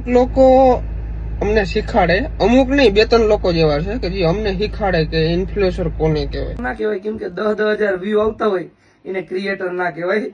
અમુક લોકો અમને શીખાડે, અમુક નહીં, બે ત્રણ લોકો જેવા છે કે જે અમને શીખાડે કે ઇન્ફ્લુએન્સર કોને કહેવાય. ના કહેવાય, કેમ કે 10,000 વ્યૂ આવતા હોય એને ક્રિએટર ના કહેવાય.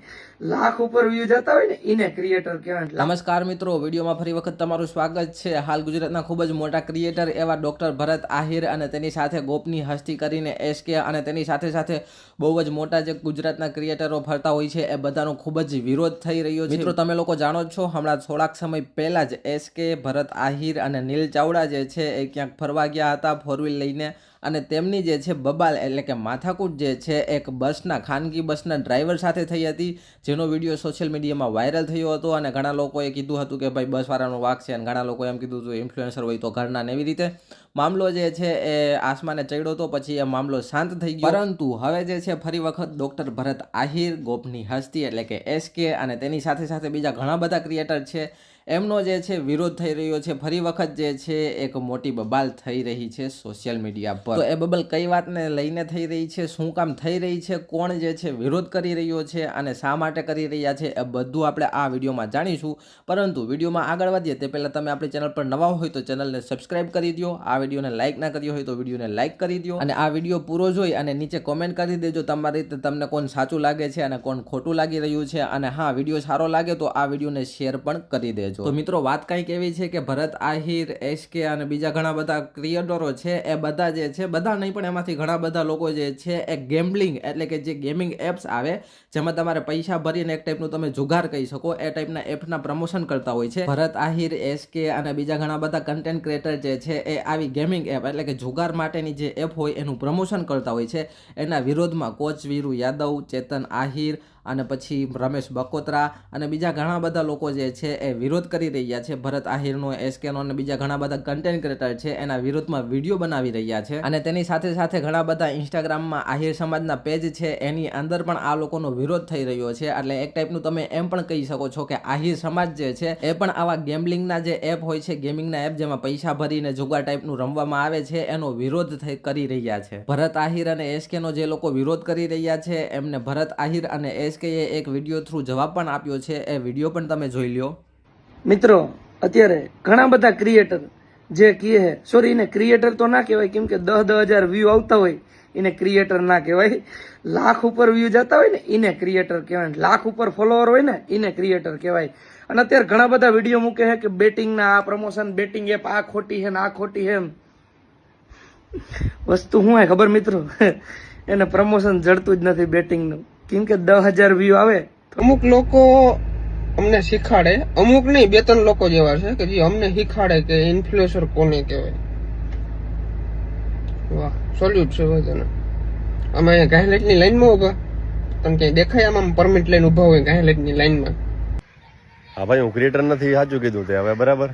લાખ ઉપર વ્યૂ જતા હોય ને એને ક્રિએટર કહેવાય. નમસ્કાર મિત્રો, વિડીયોમાં ફરી વખત તમારું સ્વાગત છે. હાલ ગુજરાતના ખૂબ જ મોટા ક્રિએટર એવા ડોક્ટર ભરત આહિર અને તેની સાથે ગોપની હસ્તી કરીને SK અને તેની સાથે સાથે બહુ જ મોટા જે ગુજરાતના ક્રિએટરો ફરતા હોય છે એ બધાનો ખૂબ જ વિરોધ થઈ રહ્યો છે. મિત્રો તમે લોકો જાણો જ છો, હમણાં થોડાક સમય પહેલા જ SK, ભરત આહિર અને નીલ ચાવડા જે છે એ ક્યાંક ફરવા ગયા હતા ફોર વ્હીલ લઈને, અને તેમની જે છે બબાલ એટલે કે માથાકૂટ જે છે એક બસના, ખાનગી બસના ડ્રાઈવર સાથે થઈ હતી, જેનો વિડીયો સોશિયલ મીડિયામાં વાયરલ થયો હતો. અને ઘણા લોકોએ કીધું હતું કે ભાઈ બસવાળાનો વાંક છે, અને ઘણા લોકોએ એમ કીધું હતું ઇન્ફ્લુએન્સર હોય તો ઘરના ને એવી રીતે મામલો જે છે એ આસમાને ચડ્યો હતો. પછી એ મામલો શાંત થઈ ગયો, પરંતુ હવે જે છે ફરી વખત ડોક્ટર ભરત આહિર, ગોપની હસ્તી એટલે કે SK અને તેની સાથે સાથે બીજા ઘણા બધા ક્રિએટર છે એમનો જે છે વિરોધ થઈ રહ્યો છે. ફરી વખત જે છે એક મોટી બબાલ થઈ રહી છે સોશિયલ મીડિયા પર. તો એ બબલ કઈ વાતને લઈને થઈ રહી છે, શું કામ થઈ રહી છે, કોણ જે છે વિરોધ કરી રહ્યો છે અને શા માટે કરી રહ્યા છે, એ બધું આપણે આ વિડીયોમાં જાણીશું. પરંતુ વિડીયોમાં આગળ વધીએ તે પહેલાં તમે આપણી ચેનલ પર નવા હોય તો ચેનલને સબસ્ક્રાઇબ કરી દો, આ વિડીયોને લાઇક ના કર્યો હોય તો વિડીયોને લાઇક કરી દો, અને આ વિડીયો પૂરો જોઈ અને નીચે કોમેન્ટ કરી દેજો તમારી રીતે તમને કોણ સાચું લાગે છે અને કોણ ખોટું લાગી રહ્યું છે. અને હા, વિડીયો સારો લાગે તો આ વિડીયોને શેર પણ કરી દેજો. તો મિત્રો વાત કંઈક એવી છે કે ભરત આહિર, SK અને બીજા ઘણા બધા ક્રિએટરો છે એ બધા જે છે, બધા નહીં પણ એમાંથી ઘણા બધા લોકો જે છે એ ગેમ્બલિંગ એટલે કે જે ગેમિંગ એપ્સ આવે જેમાં તમારે પૈસા ભરીને એક ટાઈપનું તમે જુગાર કહી શકો એ ટાઈપના એપના પ્રમોશન કરતા હોય છે. ભરત આહિર, SK અને બીજા ઘણા બધા કન્ટેન્ટ ક્રિએટર જે છે એ આવી ગેમિંગ એપ એટલે કે જુગાર માટેની જે એપ હોય એનું પ્રમોશન કરતા હોય છે. એના વિરોધમાં કોચ વીરુ યાદવ, ચેતન આહિર અને પછી રમેશ બકોત્રા અને બીજા ઘણા બધા લોકો જે છે એ વિરોધ કરી રહ્યા છે. ભરત આહિરનો, SKનો અને બીજા ઘણા બધા કન્ટેન્ટ ક્રિએટર છે એના વિરોધમાં વિડીયો બનાવી રહ્યા છે. અને તેની સાથે સાથે ઘણા બધા ઇન્સ્ટાગ્રામમાં આહિર સમાજના પેજ છે એની અંદર પણ આ લોકોનો વિરોધ થઈ રહ્યો છે. એટલે એક ટાઈપનું તમે એમ પણ કહી શકો છો કે આહિર સમાજ જે છે એ પણ આવા ગેમ્બલિંગના જે એપ હોય છે, ગેમિંગના એપ જેમાં પૈસા ભરીને જુગાર ટાઈપનું રમવામાં આવે છે એનો વિરોધ કરી રહ્યા છે. ભરત આહિર અને SKનો જે લોકો વિરોધ કરી રહ્યા છે એમને ભરત આહિર અને SK એક વિડીયો થ્રુ જવાબ પણ આપ્યો છે. એ વિડીયો પણ તમે જોઈ લ્યો. મિત્રો અત્યારે ઘણા બધા ક્રિએટર જે કહે, સોરી એને ક્રિએટર તો ના કહેવાય, કેમ કે 10,000 વ્યૂ આવતા હોય એને ક્રિએટર ના કહેવાય. લાખ ઉપર વ્યૂ જતા હોય ને એને ક્રિએટર કહેવાય. લાખ ઉપર ફોલોવર હોય ને એને ક્રિએટર કહેવાય. અને અત્યારે ઘણા બધા વિડીયો મૂકે છે કે બેટિંગના આ પ્રમોશન, બેટિંગ એપ આ ખોટી છે ને આ ખોટી છે. એમ વસ્તુ શું હોય ખબર મિત્રો, એને પ્રમોશન જડતું જ નથી બેટિંગનું, કેમ કે 10,000 વ્યૂ આવે. અમુક લોકો અમને શીખાડે, અમુક નહીં, બે ત્રણ લોકો જેવા છે કે જે અમને શીખાડે કે ઇન્ફ્લુએન્સર કોને કહેવાય. વાહ, સોલ્યુટ છે બધાને. અમે અહીંયા ગાયલાઇટની લાઈનમાં ઉભા, તમને ક્યાંય દેખાય આમ પરમિટ લઈને ઉભા હોય ગાયલાઇટની લાઈનમાં? હા ભાઈ, હું ક્રિએટર નથી, સાચું કીધું તે. હવે બરાબર,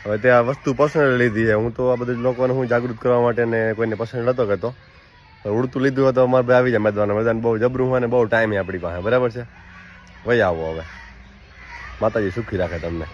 હવે તે આ વસ્તુ પર્સનલ લીધી છે. હું તો આ બધું લોકોને હું જાગૃત કરવા માટે ને કોઈને પસંદ નતો કરતો. ઉડતું લીધું હોય તો અમારે ભાઈ આવી જાય મેદવાના, બધાને બહુ જબરું હોય ને બહુ ટાઈમ આપણી પાસે. બરાબર છે, વહી આવો હવે. માતાજી સુખી રાખે તમને.